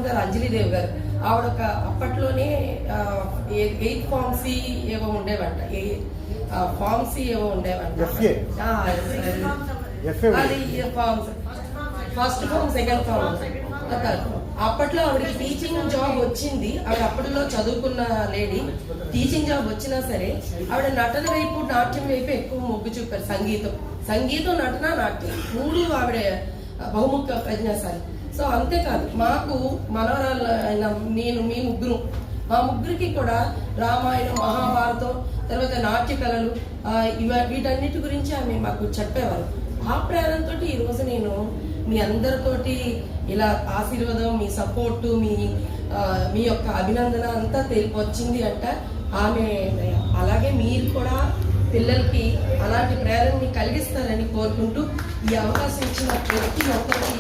గారు, అంజలిదేవి గారు, ఆవిడ ఒక అప్పట్లోనే 8 ఫార్మ్ సి ఏవో ఉండేవంట, ఫార్మ్ సి ఏవో ఉండేవంట, అది forms first form second form. అప్పట్లో ఆవిడకి టీచింగ్ జాబ్ వచ్చింది, ఆవిడ అప్పట్లో చదువుకున్న లేడీ. టీచింగ్ జాబ్ వచ్చినా సరే ఆవిడ నటన వైపు, నాట్యం వైపు ఎక్కువ మొగ్గు చూపారు. సంగీతం, నటన, నాట్యం 3 ఆవిడ బహుముఖ ప్రజ్ఞాశాలి. సో అంతేకాదు, మాకు మనవరాలు నేను, మా ముగ్గురికి కూడా రామాయణం, మహాభారతం, తర్వాత నాట్య కళలు, వీటన్నిటి గురించి ఆమె మాకు చెప్పేవారు. ఆ ప్రేరణతో ఈరోజు నేను మీ అందరితోటి ఇలా ఆశీర్వాదం, మీ సపోర్టు, మీ యొక్క అభినందన అంతా వచ్చింది అంట ఆమె. అలాగే మీరు కూడా పిల్లలకి అలాంటి ప్రేరణని కలిగిస్తారని కోరుకుంటూ ఈ అవకాశం ఇచ్చిన ప్రతి ఒక్కరికి